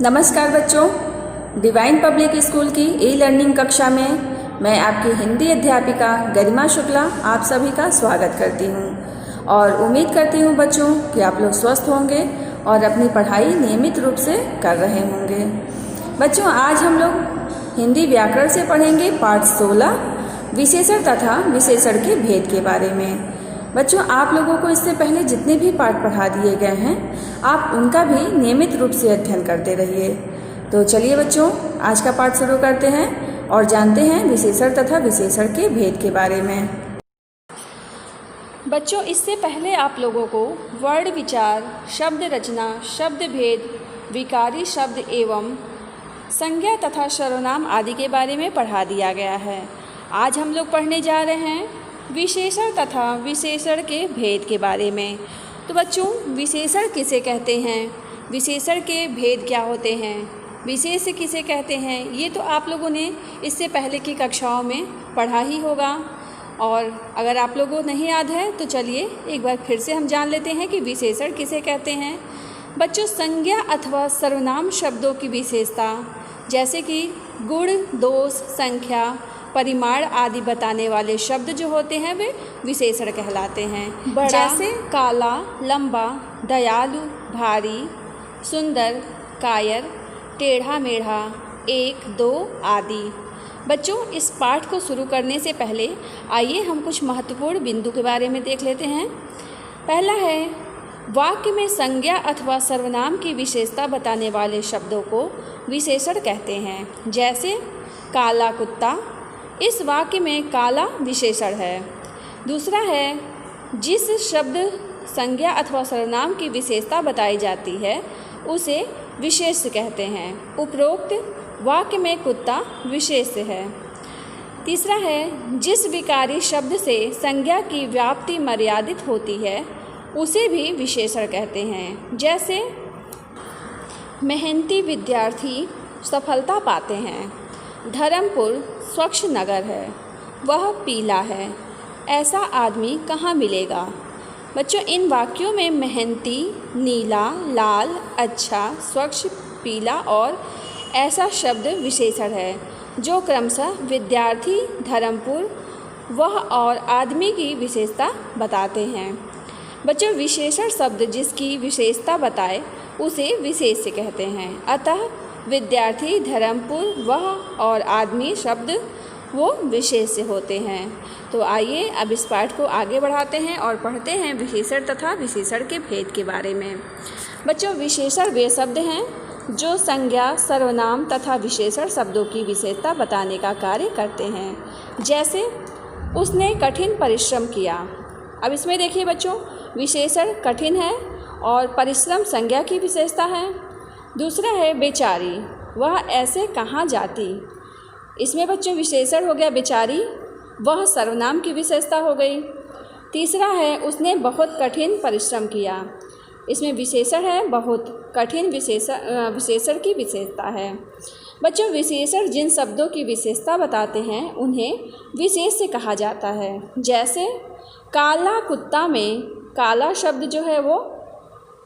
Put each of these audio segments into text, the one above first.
नमस्कार बच्चों, divine public school की ई लर्निंग कक्षा में मैं आपकी हिंदी अध्यापिका गरिमा शुक्ला आप सभी का स्वागत करती हूँ और उम्मीद करती हूँ बच्चों कि आप लोग स्वस्थ होंगे और अपनी पढ़ाई नियमित रूप से कर रहे होंगे। बच्चों, आज हम लोग हिंदी व्याकरण से पढ़ेंगे पाठ 16 विशेषण तथा विशेषण के भेद के बारे में। बच्चों, आप लोगों को इससे पहले जितने भी पाठ पढ़ा दिए गए हैं आप उनका भी नियमित रूप से अध्ययन करते रहिए। तो चलिए बच्चों, आज का पाठ शुरू करते हैं और जानते हैं विशेषण तथा विशेषण के भेद के बारे में। बच्चों, इससे पहले आप लोगों को वर्ण विचार, शब्द रचना, शब्द भेद, विकारी शब्द एवं संज्ञा तथा सर्वनाम आदि के बारे में पढ़ा दिया गया है। आज हम लोग पढ़ने जा रहे हैं विशेषण तथा विशेषण के भेद के बारे में। तो बच्चों, विशेषण किसे कहते हैं, विशेषण के भेद क्या होते हैं, विशेष किसे कहते हैं, ये तो आप लोगों ने इससे पहले की कक्षाओं में पढ़ा ही होगा। और अगर आप लोगों को नहीं याद है तो चलिए एक बार फिर से हम जान लेते हैं कि विशेषण किसे कहते हैं। बच्चों, संज्ञा अथवा सर्वनाम शब्दों की विशेषता जैसे कि गुण, दोष, संख्या, परिमाण आदि बताने वाले शब्द जो होते हैं वे विशेषण कहलाते हैं। बड़ा, जैसे काला, लंबा, दयालु, भारी, सुंदर, कायर, टेढ़ा मेढ़ा, एक, दो आदि। बच्चों, इस पाठ को शुरू करने से पहले आइए हम कुछ महत्वपूर्ण बिंदु के बारे में देख लेते हैं। पहला है, वाक्य में संज्ञा अथवा सर्वनाम की विशेषता बताने वाले शब्दों को विशेषण कहते हैं। जैसे काला कुत्ता, इस वाक्य में काला विशेषण है। दूसरा है, जिस शब्द संज्ञा अथवा सर्वनाम की विशेषता बताई जाती है उसे विशेष्य कहते हैं। उपरोक्त वाक्य में कुत्ता विशेष्य है। तीसरा है, जिस विकारी शब्द से संज्ञा की व्याप्ति मर्यादित होती है उसे भी विशेषण कहते हैं। जैसे मेहनती विद्यार्थी सफलता पाते हैं, धर्मपुर स्वच्छ नगर है, वह पीला है, ऐसा आदमी कहाँ मिलेगा। बच्चों, इन वाक्यों में मेहनती, नीला, लाल, अच्छा, स्वच्छ, पीला और ऐसा शब्द विशेषण है जो क्रमशः विद्यार्थी, धर्मपुर, वह और आदमी की विशेषता बताते हैं। बच्चों, विशेषण शब्द जिसकी विशेषता बताए उसे विशेष्य कहते हैं। अतः विद्यार्थी, धर्मपुर, वह और आदमी शब्द वो विशेष्य होते हैं। तो आइए अब इस पाठ को आगे बढ़ाते हैं और पढ़ते हैं विशेषण तथा विशेषण के भेद के बारे में। बच्चों, विशेषण वे शब्द हैं जो संज्ञा, सर्वनाम तथा विशेषण शब्दों की विशेषता बताने का कार्य करते हैं। जैसे उसने कठिन परिश्रम किया। अब इसमें देखिए बच्चों, विशेषण कठिन है और परिश्रम संज्ञा की विशेषता है। दूसरा है बेचारी, वह ऐसे कहाँ जाती। इसमें बच्चों विशेषण हो गया बेचारी, वह सर्वनाम की विशेषता हो गई। तीसरा है, उसने बहुत कठिन परिश्रम किया। इसमें विशेषण है बहुत, कठिन विशेषण की विशेषता है। बच्चों, विशेषण जिन शब्दों की विशेषता बताते हैं उन्हें विशेष्य कहा जाता है। जैसे काला कुत्ता में काला शब्द जो है वो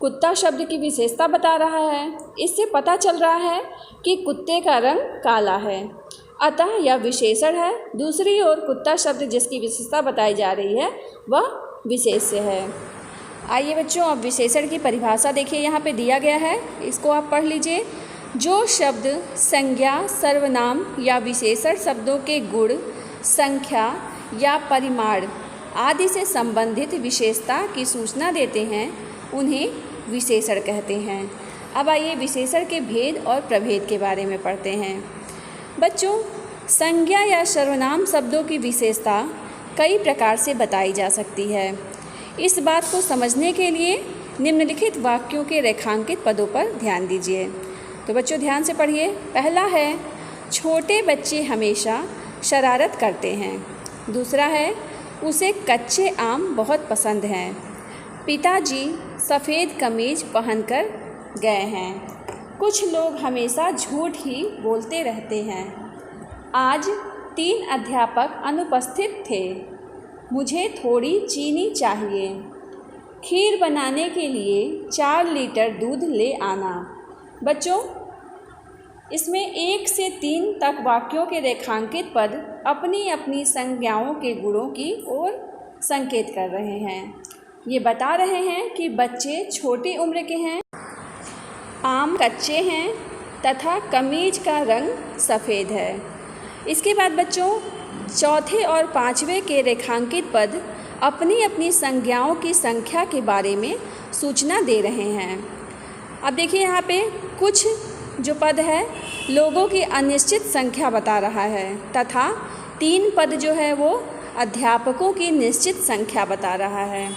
कुत्ता शब्द की विशेषता बता रहा है। इससे पता चल रहा है कि कुत्ते का रंग काला है, अतः यह विशेषण है। दूसरी ओर कुत्ता शब्द जिसकी विशेषता बताई जा रही है वह विशेष्य है। आइए बच्चों, अब विशेषण की परिभाषा देखिए, यहाँ पे दिया गया है, इसको आप पढ़ लीजिए। जो शब्द संज्ञा, सर्वनाम या विशेषण शब्दों के गुण, संख्या या परिमाण आदि से संबंधित विशेषता की सूचना देते हैं उन्हें विशेषण कहते हैं। अब आइए विशेषण के भेद और प्रभेद के बारे में पढ़ते हैं। बच्चों, संज्ञा या सर्वनाम शब्दों की विशेषता कई प्रकार से बताई जा सकती है। इस बात को समझने के लिए निम्नलिखित वाक्यों के रेखांकित पदों पर ध्यान दीजिए। तो बच्चों ध्यान से पढ़िए। पहला है, छोटे बच्चे हमेशा शरारत करते हैं। दूसरा है, उसे कच्चे आम बहुत पसंद हैं। पिताजी सफ़ेद कमीज पहनकर गए हैं। कुछ लोग हमेशा झूठ ही बोलते रहते हैं। आज 3 अध्यापक अनुपस्थित थे। मुझे थोड़ी चीनी चाहिए। खीर बनाने के लिए 4 लीटर दूध ले आना। बच्चों, इसमें 1 से 3 तक वाक्यों के रेखांकित पद अपनी अपनी संज्ञाओं के गुणों की ओर संकेत कर रहे हैं। ये बता रहे हैं कि बच्चे छोटी उम्र के हैं, आम कच्चे हैं तथा कमीज का रंग सफ़ेद है। इसके बाद बच्चों चौथे और 5वें के रेखांकित पद अपनी अपनी संज्ञाओं की संख्या के बारे में सूचना दे रहे हैं। अब देखिए यहाँ पे कुछ जो पद है लोगों की अनिश्चित संख्या बता रहा है तथा 3 पद जो है वो अध्यापकों की निश्चित संख्या बता रहा है।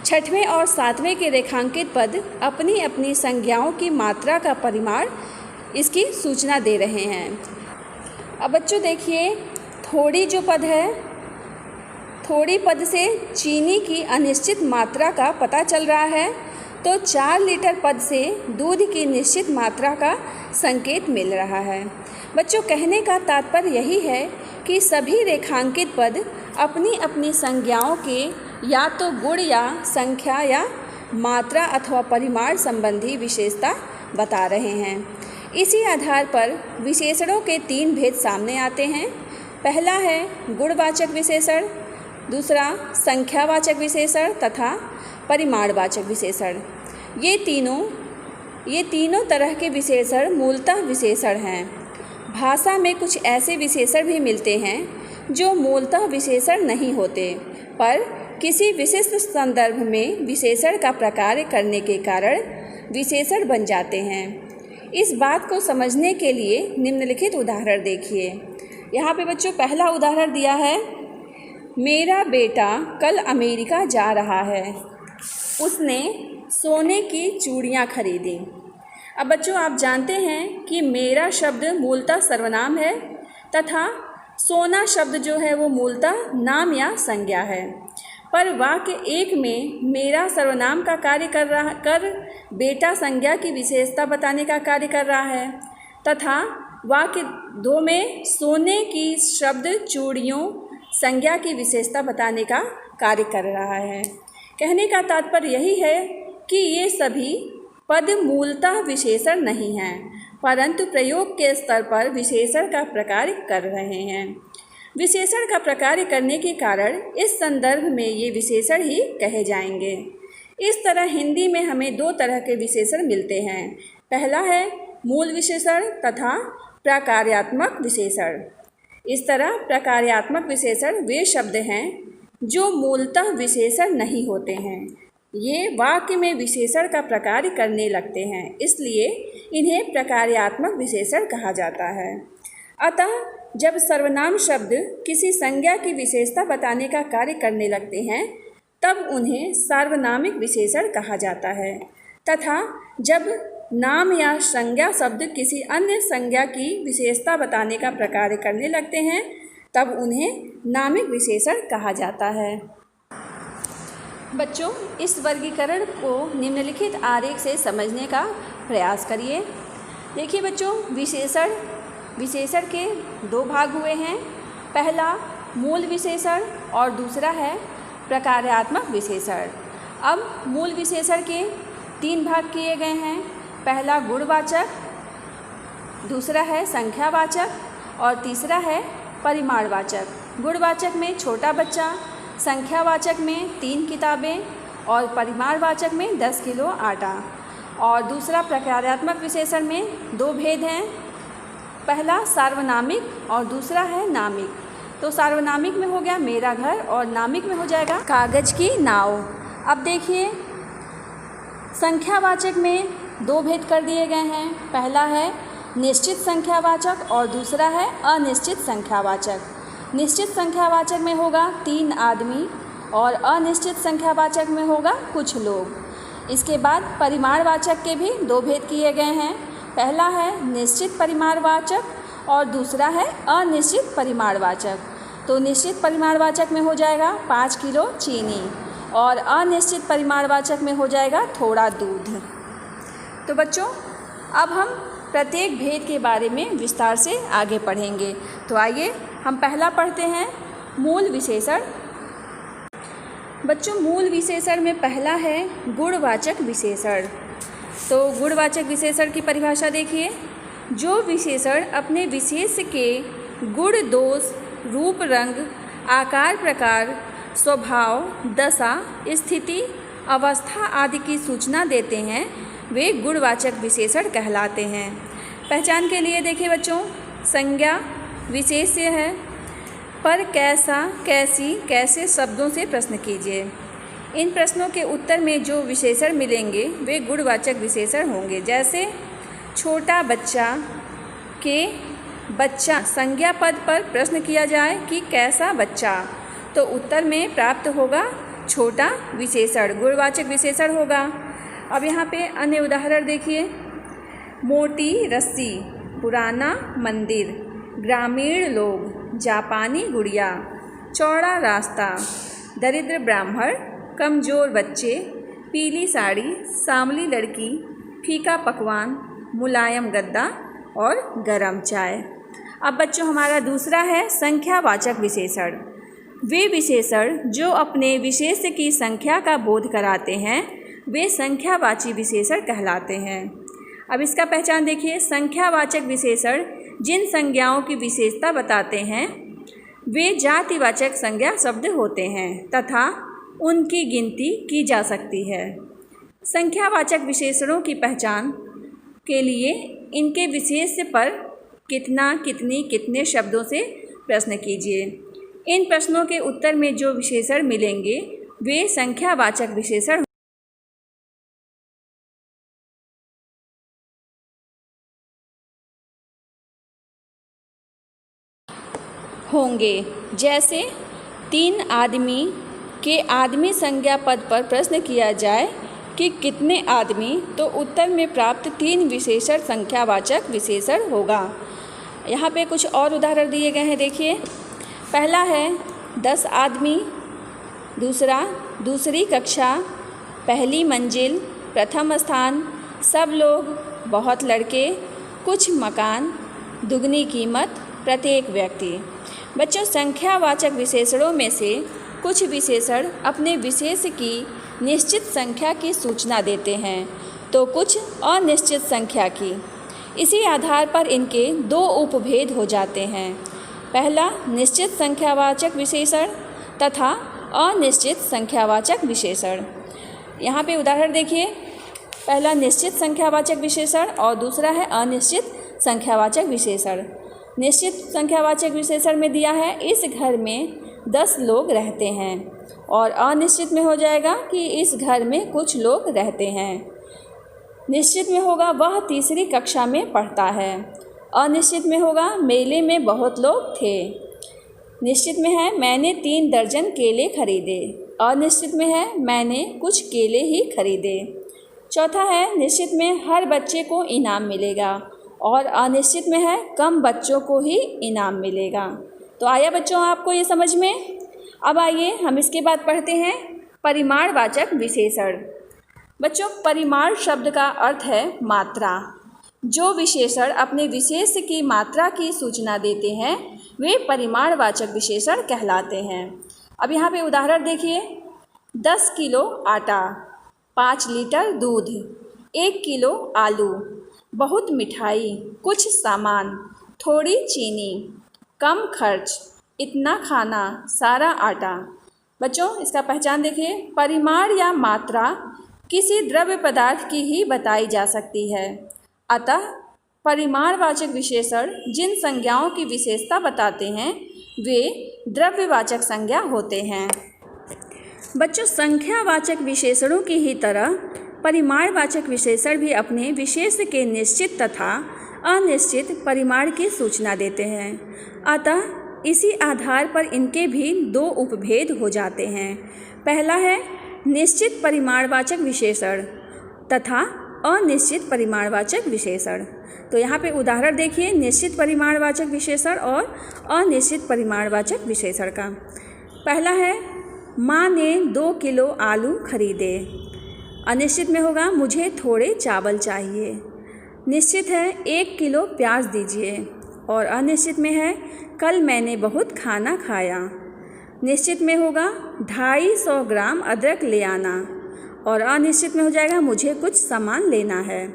6वें और 7वें के रेखांकित पद अपनी अपनी संज्ञाओं की मात्रा का परिमाण इसकी सूचना दे रहे हैं। अब बच्चों देखिए थोड़ी जो पद है, थोड़ी पद से चीनी की अनिश्चित मात्रा का पता चल रहा है, तो 4 लीटर पद से दूध की निश्चित मात्रा का संकेत मिल रहा है। बच्चों कहने का तात्पर्य यही है कि सभी रेखांकित पद अपनी अपनी संज्ञाओं के या तो गुण या संख्या या मात्रा अथवा परिमाण संबंधी विशेषता बता रहे हैं। इसी आधार पर विशेषणों के 3 भेद सामने आते हैं। पहला है गुणवाचक विशेषण, दूसरा संख्यावाचक विशेषण तथा परिमाणवाचक विशेषण। ये तीनों तरह के विशेषण मूलतः विशेषण हैं। भाषा में कुछ ऐसे विशेषण भी मिलते हैं जो मूलतः विशेषण नहीं होते, पर किसी विशिष्ट संदर्भ में विशेषण का प्रकार करने के कारण विशेषण बन जाते हैं। इस बात को समझने के लिए निम्नलिखित उदाहरण देखिए। यहाँ पे बच्चों पहला उदाहरण दिया है, मेरा बेटा कल अमेरिका जा रहा है, उसने सोने की चूड़ियाँ खरीदी। अब बच्चों आप जानते हैं कि मेरा शब्द मूलतः सर्वनाम है तथा सोना शब्द जो है वो मूलतः नाम या संज्ञा है, पर वाक्य 1 में मेरा सर्वनाम का कार्य कर बेटा संज्ञा की विशेषता बताने का कार्य कर रहा है तथा वाक्य 2 में सोने की शब्द चूड़ियों संज्ञा की विशेषता बताने का कार्य कर रहा है। कहने का तात्पर्य यही है कि ये सभी पद मूलतः विशेषण नहीं हैं, परंतु प्रयोग के स्तर पर विशेषण का प्रकार कर रहे हैं। विशेषण का प्रकार करने के कारण इस संदर्भ में ये विशेषण ही कहे जाएंगे। इस तरह हिंदी में हमें 2 तरह के विशेषण मिलते हैं। पहला है मूल विशेषण तथा प्रकार्यात्मक विशेषण। इस तरह प्रकार्यात्मक विशेषण वे शब्द हैं जो मूलतः विशेषण नहीं होते हैं। ये वाक्य में विशेषण का प्रकार करने लगते हैं, इसलिए इन्हें प्रकार्यात्मक विशेषण कहा जाता है। अतः जब सर्वनाम शब्द किसी संज्ञा की विशेषता बताने का कार्य करने लगते हैं तब उन्हें सार्वनामिक विशेषण कहा जाता है तथा जब नाम या संज्ञा शब्द किसी अन्य संज्ञा की विशेषता बताने का प्रकार करने लगते हैं तब उन्हें नामिक विशेषण कहा जाता है। बच्चों इस वर्गीकरण को निम्नलिखित आरेख से समझने का प्रयास करिए। देखिए बच्चों विशेषण के 2 भाग हुए हैं। पहला मूल विशेषण और दूसरा है प्रकार्यात्मक विशेषण। अब मूल विशेषण के 3 भाग किए गए हैं। पहला गुणवाचक, दूसरा है संख्यावाचक और तीसरा है परिमाणवाचक। गुणवाचक में छोटा बच्चा, संख्यावाचक में 3 किताबें और परिमाणवाचक में 10 किलो आटा। और दूसरा प्रकार्यात्मक विशेषण में 2 भेद हैं, पहला सार्वनामिक और दूसरा है नामिक। तो सार्वनामिक में हो गया मेरा घर और नामिक में हो जाएगा कागज़ की नाव। अब देखिए संख्यावाचक में 2 भेद कर दिए गए हैं, पहला है निश्चित संख्यावाचक और दूसरा है अनिश्चित संख्यावाचक। निश्चित संख्यावाचक में होगा 3 आदमी और अनिश्चित संख्यावाचक में होगा कुछ लोग। इसके बाद परिमाणवाचक के भी 2 भेद किए गए हैं, पहला है निश्चित परिमाणवाचक और दूसरा है अनिश्चित परिमाणवाचक। तो निश्चित परिमाणवाचक में हो जाएगा 5 किलो चीनी और अनिश्चित परिमाणवाचक में हो जाएगा थोड़ा दूध। तो बच्चों अब हम प्रत्येक भेद के बारे में विस्तार से आगे पढ़ेंगे। तो आइए हम पहला पढ़ते हैं मूल विशेषण। बच्चों मूल विशेषण में पहला है गुणवाचक विशेषण। तो गुणवाचक विशेषण की परिभाषा देखिए, जो विशेषण अपने विशेष के गुण, दोष, रूप, रंग, आकार, प्रकार, स्वभाव, दशा, स्थिति, अवस्था आदि की सूचना देते हैं वे गुणवाचक विशेषण कहलाते हैं। पहचान के लिए देखिए बच्चों, संज्ञा विशेष्य है। पर, कैसा, कैसी, कैसे शब्दों से प्रश्न कीजिए। इन प्रश्नों के उत्तर में जो विशेषण मिलेंगे वे गुणवाचक विशेषण होंगे। जैसे छोटा बच्चा के बच्चा संज्ञा पद पर प्रश्न किया जाए कि कैसा बच्चा, तो उत्तर में प्राप्त होगा छोटा विशेषण, गुणवाचक विशेषण होगा। अब यहाँ पे अन्य उदाहरण देखिए। मोटी रस्सी, पुराना मंदिर, ग्रामीण लोग, जापानी गुड़िया, चौड़ा रास्ता, दरिद्र ब्राह्मण, कमज़ोर बच्चे, पीली साड़ी, सांवली लड़की, फीका पकवान, मुलायम गद्दा और गरम चाय। अब बच्चों हमारा दूसरा है संख्यावाचक विशेषण। वे विशेषण जो अपने विशेष की संख्या का बोध कराते हैं वे संख्यावाची विशेषण कहलाते हैं। अब इसका पहचान देखिए। संख्यावाचक विशेषण जिन संज्ञाओं की विशेषता बताते हैं वे जातिवाचक संज्ञा शब्द होते हैं तथा उनकी गिनती की जा सकती है। संख्यावाचक विशेषणों की पहचान के लिए इनके विशेष्य पर कितना, कितनी, कितने शब्दों से प्रश्न कीजिए। इन प्रश्नों के उत्तर में जो विशेषण मिलेंगे वे संख्यावाचक विशेषण होंगे। जैसे 3 आदमी के आदमी संज्ञा पद पर प्रश्न किया जाए कि कितने आदमी, तो उत्तर में प्राप्त 3 विशेषण संख्यावाचक विशेषण होगा। यहाँ पे कुछ और उदाहरण दिए गए हैं, देखिए। पहला है 10 आदमी, दूसरा दूसरी कक्षा, पहली मंजिल, प्रथम स्थान, सब लोग, बहुत लड़के, कुछ मकान, दुगनी कीमत, प्रत्येक व्यक्ति। बच्चों संख्यावाचक विशेषणों में से कुछ विशेषण अपने विशेष की निश्चित संख्या की सूचना देते हैं तो कुछ अनिश्चित संख्या की। इसी आधार पर इनके 2 उपभेद हो जाते हैं। पहला निश्चित संख्यावाचक विशेषण तथा अनिश्चित संख्यावाचक विशेषण। यहाँ पे उदाहरण देखिए। पहला निश्चित संख्यावाचक विशेषण और दूसरा है अनिश्चित संख्यावाचक विशेषण। निश्चित संख्यावाचक विशेषण में दिया है इस घर में 10 लोग रहते हैं और अनिश्चित में हो जाएगा कि इस घर में कुछ लोग रहते हैं। निश्चित में होगा वह तीसरी कक्षा में पढ़ता है। अनिश्चित में होगा मेले में बहुत लोग थे। निश्चित में है मैंने 3 दर्जन केले खरीदे। अनिश्चित में है मैंने कुछ केले ही खरीदे। चौथा है निश्चित में हर बच्चे को इनाम मिलेगा और अनिश्चित में है कम बच्चों को ही इनाम मिलेगा। तो आया बच्चों आपको ये समझ में। अब आइए हम इसके बाद पढ़ते हैं परिमाणवाचक विशेषण। बच्चों परिमाण शब्द का अर्थ है मात्रा। जो विशेषण अपने विशेष की मात्रा की सूचना देते हैं वे परिमाणवाचक विशेषण कहलाते हैं। अब यहाँ पे उदाहरण देखिए। 10 किलो आटा, 5 लीटर दूध, 1 किलो आलू, बहुत मिठाई, कुछ सामान, थोड़ी चीनी, कम खर्च, इतना खाना, सारा आटा। बच्चों इसका पहचान देखिए। परिमाण या मात्रा किसी द्रव्य पदार्थ की ही बताई जा सकती है। अतः परिमाणवाचक विशेषण जिन संज्ञाओं की विशेषता बताते हैं वे द्रव्यवाचक संज्ञा होते हैं। बच्चों संख्यावाचक विशेषणों की ही तरह परिमाणवाचक विशेषण भी अपने विशेष के निश्चित तथा अनिश्चित परिमाण की सूचना देते हैं। अतः इसी आधार पर इनके भी 2 उपभेद हो जाते हैं। पहला है निश्चित परिमाणवाचक विशेषण तथा अनिश्चित परिमाणवाचक विशेषण। तो यहाँ पे उदाहरण देखिए निश्चित परिमाणवाचक विशेषण और अनिश्चित परिमाणवाचक विशेषण का। पहला है माँ ने 2 किलो आलू खरीदे। अनिश्चित में होगा मुझे थोड़े चावल चाहिए। निश्चित है 1 किलो प्याज दीजिए और अनिश्चित में है कल मैंने बहुत खाना खाया। निश्चित में होगा 250 ग्राम अदरक ले आना और अनिश्चित में हो जाएगा मुझे कुछ सामान लेना है।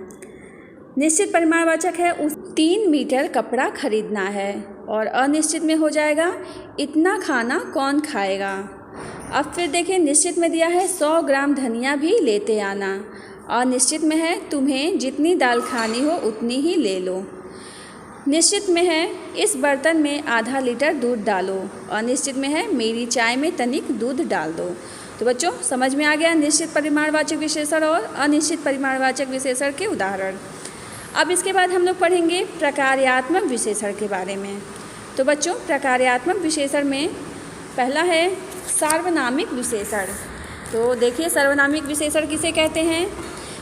निश्चित परिमाणवाचक है 3 मीटर कपड़ा खरीदना है। और अनिश्चित में हो जाएगा इतना खाना कौन खाएगा। अब फिर देखिए, निश्चित में दिया है 100 ग्राम धनिया भी लेते आना। अनिश्चित में है तुम्हें जितनी दाल खानी हो उतनी ही ले लो। निश्चित में है इस बर्तन में आधा लीटर दूध डालो। अनिश्चित में है मेरी चाय में तनिक दूध डाल दो। तो बच्चों, समझ में आ गया निश्चित परिमाणवाचक विशेषण और अनिश्चित परिमाणवाचक विशेषण के उदाहरण। अब इसके बाद हम लोग पढ़ेंगे प्रकार्यात्मक विशेषण के बारे में। तो बच्चों, प्रकार्यात्मक विशेषण में पहला है सार्वनामिक विशेषण। तो देखिए, सार्वनामिक विशेषण किसे कहते हैं।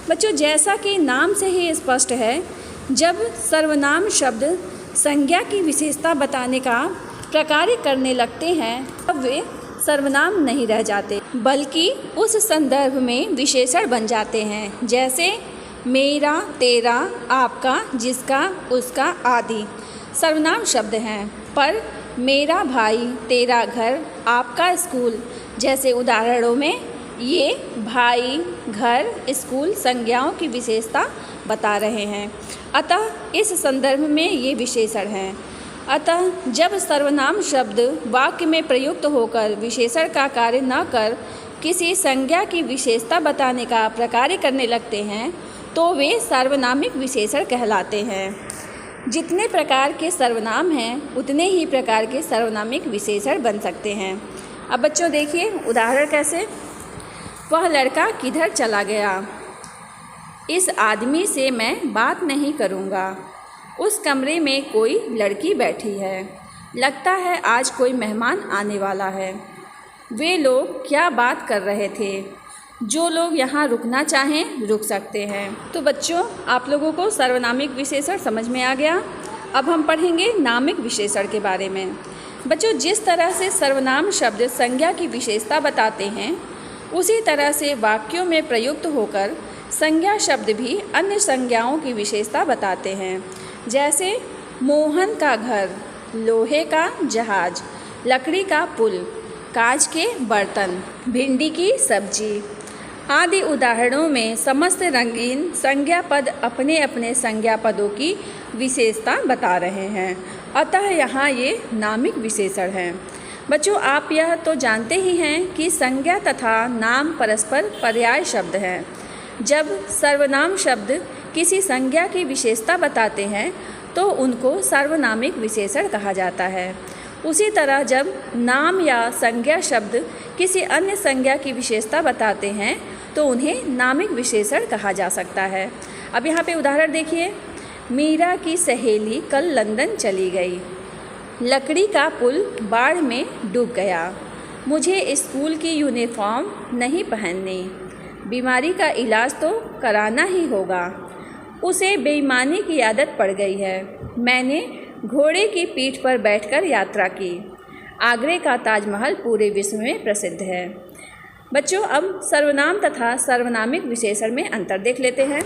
बच्चों, जैसा कि नाम से ही स्पष्ट है, जब सर्वनाम शब्द संज्ञा की विशेषता बताने का प्रकार्य करने लगते हैं तब वे सर्वनाम नहीं रह जाते, बल्कि उस संदर्भ में विशेषण बन जाते हैं। जैसे मेरा, तेरा, आपका, जिसका, उसका आदि सर्वनाम शब्द हैं। पर मेरा भाई, तेरा घर, आपका स्कूल जैसे उदाहरणों में ये भाई, घर, स्कूल संज्ञाओं की विशेषता बता रहे हैं। अतः इस संदर्भ में ये विशेषण हैं। अतः जब सर्वनाम शब्द वाक्य में प्रयुक्त होकर विशेषण का कार्य न कर किसी संज्ञा की विशेषता बताने का प्रकार्य करने लगते हैं तो वे सार्वनामिक विशेषण कहलाते हैं। जितने प्रकार के सर्वनाम हैं उतने ही प्रकार के सार्वनामिक विशेषण बन सकते हैं। अब बच्चों देखिए उदाहरण कैसे। वह लड़का किधर चला गया। इस आदमी से मैं बात नहीं करूँगा। उस कमरे में कोई लड़की बैठी है। लगता है आज कोई मेहमान आने वाला है। वे लोग क्या बात कर रहे थे। जो लोग यहाँ रुकना चाहें रुक सकते हैं। तो बच्चों, आप लोगों को सार्वनामिक विशेषण समझ में आ गया। अब हम पढ़ेंगे नामिक विशेषण के बारे में। बच्चों, जिस तरह से सर्वनाम शब्द संज्ञा की विशेषता बताते हैं उसी तरह से वाक्यों में प्रयुक्त होकर संज्ञा शब्द भी अन्य संज्ञाओं की विशेषता बताते हैं। जैसे मोहन का घर, लोहे का जहाज, लकड़ी का पुल, कांच के बर्तन, भिंडी की सब्जी आदि उदाहरणों में समस्त रंगीन संज्ञा पद अपने अपने संज्ञा पदों की विशेषता बता रहे हैं। अतः यहाँ ये नामिक विशेषण हैं। बच्चों, आप यह तो जानते ही हैं कि संज्ञा तथा नाम परस्पर पर्याय शब्द हैं। जब सर्वनाम शब्द किसी संज्ञा की विशेषता बताते हैं तो उनको सार्वनामिक विशेषण कहा जाता है। उसी तरह जब नाम या संज्ञा शब्द किसी अन्य संज्ञा की विशेषता बताते हैं तो उन्हें नामिक विशेषण कहा जा सकता है। अब यहाँ पे उदाहरण देखिए। मीरा की सहेली कल लंदन चली गई। लकड़ी का पुल बाढ़ में डूब गया। मुझे स्कूल की यूनिफॉर्म नहीं पहननी। बीमारी का इलाज तो कराना ही होगा। उसे बेईमानी की आदत पड़ गई है। मैंने घोड़े की पीठ पर बैठकर यात्रा की। आगरे का ताजमहल पूरे विश्व में प्रसिद्ध है। बच्चों, अब सर्वनाम तथा सर्वनामिक विशेषण में अंतर देख लेते हैं।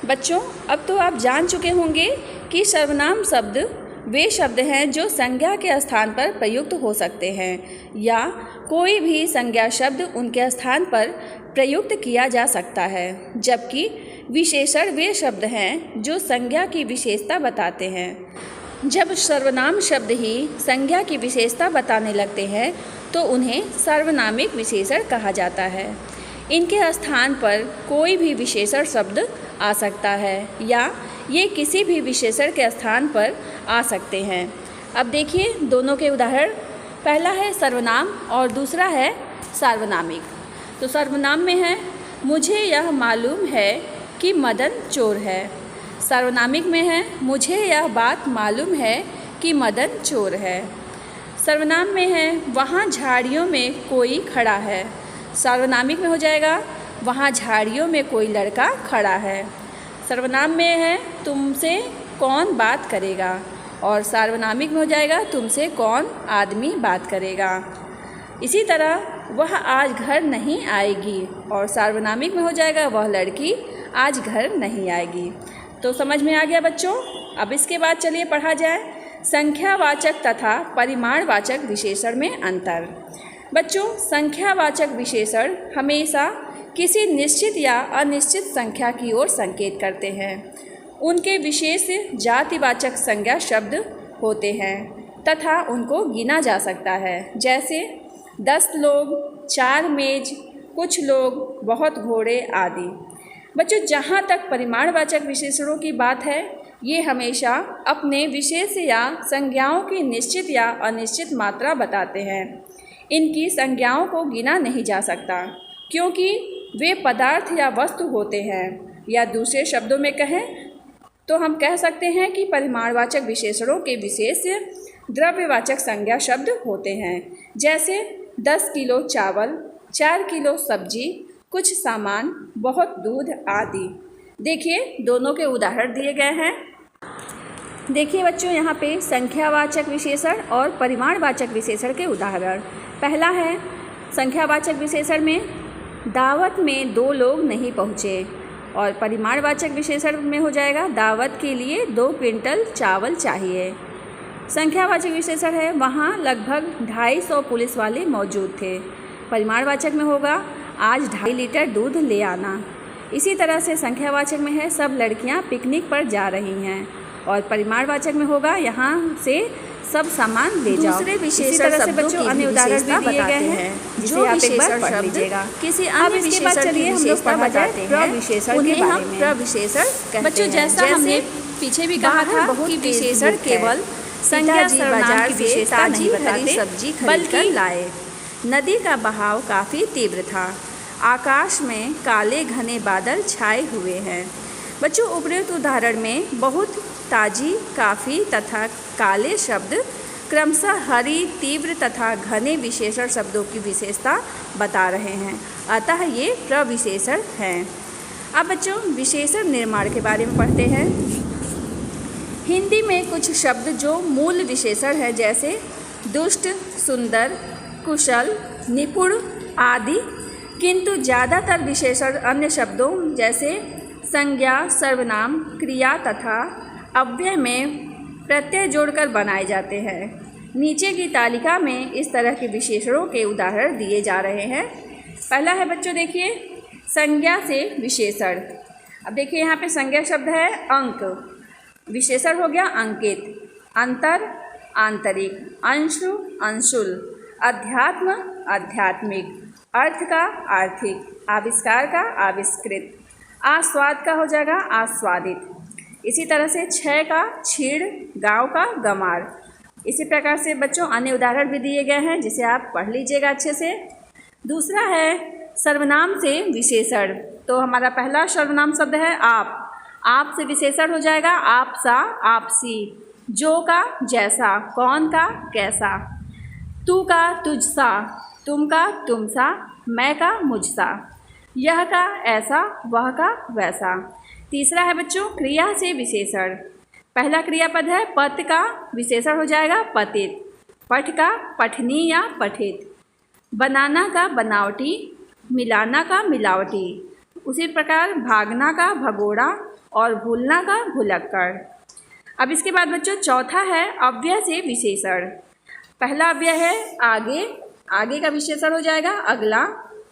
बच्चों, अब तो आप जान चुके होंगे कि सर्वनाम शब्द वे शब्द हैं जो संज्ञा के स्थान पर प्रयुक्त हो सकते हैं या कोई भी संज्ञा शब्द उनके स्थान पर प्रयुक्त किया जा सकता है, जबकि विशेषण वे शब्द हैं जो संज्ञा की विशेषता बताते हैं। जब सर्वनाम शब्द ही संज्ञा की विशेषता बताने लगते हैं तो उन्हें सार्वनामिक विशेषण कहा जाता है। इनके स्थान पर कोई भी विशेषण शब्द आ सकता है या ये किसी भी विशेषण के स्थान पर आ सकते हैं। अब देखिए दोनों के उदाहरण। पहला है सर्वनाम और दूसरा है सार्वनामिक। तो सर्वनाम में है मुझे यह मालूम है कि मदन चोर है। सार्वनामिक में है मुझे यह बात मालूम है कि मदन चोर है। सर्वनाम में है वहाँ झाड़ियों में कोई खड़ा है। सार्वनामिक में हो जाएगा वहाँ झाड़ियों में कोई लड़का खड़ा है। सर्वनाम में है तुमसे कौन बात करेगा और सार्वनामिक में हो जाएगा तुमसे कौन आदमी बात करेगा। इसी तरह वह आज घर नहीं आएगी और सार्वनामिक में हो जाएगा वह लड़की आज घर नहीं आएगी। तो समझ में आ गया बच्चों। अब इसके बाद चलिए पढ़ा जाए संख्यावाचक तथा परिमाणवाचक विशेषण में अंतर। बच्चों, संख्यावाचक विशेषण हमेशा किसी निश्चित या अनिश्चित संख्या की ओर संकेत करते हैं। उनके विशेष जातिवाचक संज्ञा शब्द होते हैं तथा उनको गिना जा सकता है, जैसे 10 लोग, 4 मेज, कुछ लोग, बहुत घोड़े आदि। बच्चों, जहाँ तक परिमाणवाचक विशेषणों की बात है, ये हमेशा अपने विशेष या संज्ञाओं की निश्चित या अनिश्चित मात्रा बताते हैं। इनकी संज्ञाओं को गिना नहीं जा सकता क्योंकि वे पदार्थ या वस्तु होते हैं, या दूसरे शब्दों में कहें तो हम कह सकते हैं कि परिमाणवाचक विशेषणों के विशेष द्रव्यवाचक संज्ञा शब्द होते हैं, जैसे 10 किलो चावल, 4 किलो सब्जी, कुछ सामान, बहुत दूध आदि। देखिए, दोनों के उदाहरण दिए गए हैं। देखिए बच्चों, यहाँ पे संख्यावाचक विशेषण और परिमाणवाचक विशेषण के उदाहरण। पहला है संख्यावाचक विशेषण में दावत में 2 लोग नहीं पहुँचे, और परिमाणवाचक विशेषण में हो जाएगा दावत के लिए 2 क्विंटल चावल चाहिए। संख्यावाचक विशेषण है वहाँ लगभग 250 पुलिस वाले मौजूद थे। परिमाणवाचक में होगा आज 2.5 लीटर दूध ले आना। इसी तरह से संख्यावाचक में है सब लड़कियाँ पिकनिक पर जा रही हैं, और परिमाणवाचक में होगा यहाँ से सब सामान ले जाओ। दूसरे विशेषण से बच्चों अन्य उदाहरण भी दिए गए हैं, जिसे आप एक बार पढ़ लीजिएगा। किसी अन्य विशेषण की विशेषता बताते हैं, उन्हें हम प्रविशेषण कहते हैं। बच्चों, जैसा हमने पीछे भी कहा था कि विशेषण केवल संज्ञा सर्वनाम की विशेषता नहीं बताते, सब्जी बल्कि लाए। नदी का बहाव काफ़ी तीव्र था, आकाश में काले घने बादल छाए हुए हैं। बच्चों, उपरोक्त उदाहरण में बहुत, ताजी, काफ़ी तथा काले शब्द क्रमशः हरी, तीव्र तथा घने विशेषण शब्दों की विशेषता बता रहे हैं, अतः ये प्रविशेषण हैं। अब बच्चों, विशेषण निर्माण के बारे में पढ़ते हैं। हिंदी में कुछ शब्द जो मूल विशेषण है, जैसे दुष्ट, सुंदर, कुशल, निपुण आदि, किंतु ज़्यादातर विशेषण अन्य शब्दों जैसे संज्ञा, सर्वनाम, क्रिया तथा अव्यय में प्रत्यय जोड़कर बनाए जाते हैं। नीचे की तालिका में इस तरह के विशेषणों के उदाहरण दिए जा रहे हैं। पहला है बच्चों, देखिए संज्ञा से विशेषण। अब देखिए यहाँ पे संज्ञा शब्द है अंक, विशेषण हो गया अंकित, अंतर, आंतरिक, अंशु, अंशुल, अध्यात्म, आध्यात्मिक, अर्थ का आर्थिक, आविष्कार का आविष्कृत, आस्वाद का हो जाएगा आस्वादित। इसी तरह से क्षय का क्षीण, गांव का गंवार। इसी प्रकार से बच्चों अन्य उदाहरण भी दिए गए हैं, जिसे आप पढ़ लीजिएगा अच्छे से। दूसरा है सर्वनाम से विशेषण। तो हमारा पहला सर्वनाम शब्द है आप। आप से विशेषण हो जाएगा आपसा, आपसी, जो का जैसा, कौन का कैसा, तू का तुझसा, तुम का तुमसा, मैं का मुझसा, यह का ऐसा, वह का वैसा। तीसरा है बच्चों क्रिया से विशेषण। पहला क्रियापद है पत का विशेषण हो जाएगा पतित, पठ का पठनी या पठित, बनाना का बनावटी, मिलाना का मिलावटी। उसी प्रकार भागना का भगोड़ा और भूलना का भुलक्कड़। अब इसके बाद बच्चों चौथा है अव्यय से विशेषण। पहला अव्यय है आगे, आगे का विशेषण हो जाएगा अगला,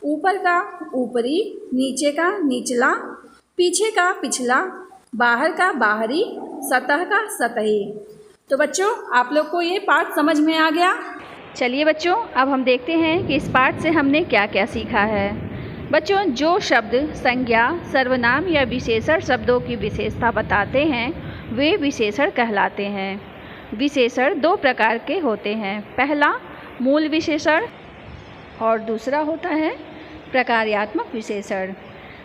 ऊपर का ऊपरी, नीचे का निचला, पीछे का पिछला, बाहर का बाहरी, सतह का सतही। तो बच्चों आप लोग को ये पाठ समझ में आ गया। चलिए बच्चों अब हम देखते हैं कि इस पाठ से हमने क्या क्या सीखा है। बच्चों जो शब्द संज्ञा, सर्वनाम या विशेषण शब्दों की विशेषता बताते हैं वे विशेषण कहलाते हैं। विशेषण दो प्रकार के होते हैं, पहला मूल विशेषण और दूसरा होता है प्रकार्यात्मक विशेषण।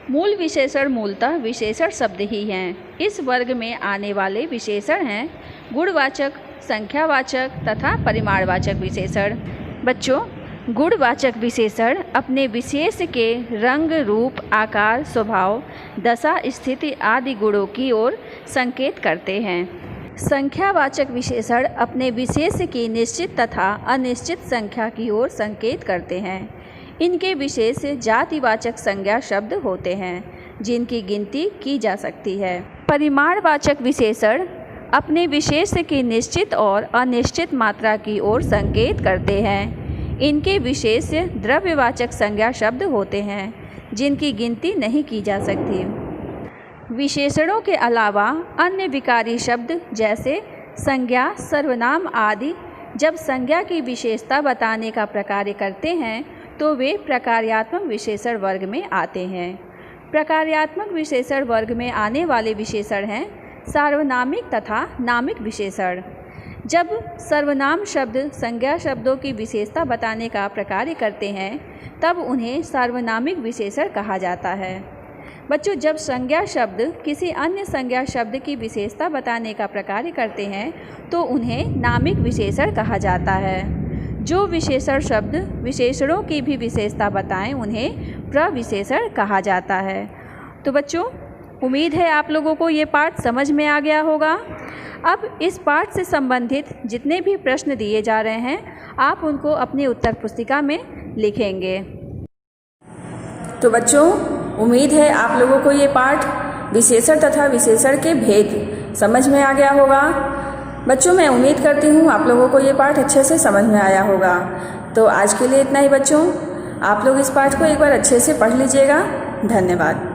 मूल विशेषण मूलतः विशेषण शब्द ही हैं। इस वर्ग में आने वाले विशेषण हैं गुणवाचक, संख्यावाचक तथा परिमाणवाचक विशेषण। बच्चों गुणवाचक विशेषण अपने विशेष के रंग, रूप, आकार, स्वभाव, दशा, स्थिति आदि गुणों की ओर संकेत करते हैं। संख्यावाचक विशेषण अपने विशेष की निश्चित तथा अनिश्चित संख्या की ओर संकेत करते हैं। इनके विशेष जातिवाचक संज्ञा शब्द होते हैं जिनकी गिनती की जा सकती है। परिमाणवाचक विशेषण अपने विशेष की निश्चित और अनिश्चित मात्रा की ओर संकेत करते हैं। इनके विशेष द्रव्यवाचक संज्ञा शब्द होते हैं जिनकी गिनती नहीं की जा सकती। विशेषणों के अलावा अन्य विकारी शब्द जैसे संज्ञा, सर्वनाम आदि जब संज्ञा की विशेषता बताने का प्रकार्य करते हैं तो वे प्रकार्यात्मक विशेषण वर्ग में आते हैं। प्रकार्यात्मक विशेषण वर्ग में आने वाले विशेषण हैं सार्वनामिक तथा नामिक विशेषण। जब सर्वनाम शब्द संज्ञा शब्दों की विशेषता बताने का प्रकार्य करते हैं तब उन्हें सार्वनामिक विशेषण कहा जाता है। बच्चों, जब संज्ञा शब्द किसी अन्य संज्ञा शब्द की विशेषता बताने का प्रकार्य करते हैं तो उन्हें नामिक विशेषण कहा जाता है। जो विशेषण शब्द विशेषणों की भी विशेषता बताएं उन्हें प्रविशेषण कहा जाता है। तो बच्चों, उम्मीद है आप लोगों को ये पाठ समझ में आ गया होगा। अब इस पाठ से संबंधित जितने भी प्रश्न दिए जा रहे हैं आप उनको अपनी उत्तर पुस्तिका में लिखेंगे। तो बच्चों, उम्मीद है आप लोगों को ये पाठ विशेषण तथा विशेषण के भेद समझ में आ गया होगा। बच्चों, मैं उम्मीद करती हूँ आप लोगों को ये पाठ अच्छे से समझ में आया होगा। तो आज के लिए इतना ही बच्चों। आप लोग इस पाठ को एक बार अच्छे से पढ़ लीजिएगा। धन्यवाद।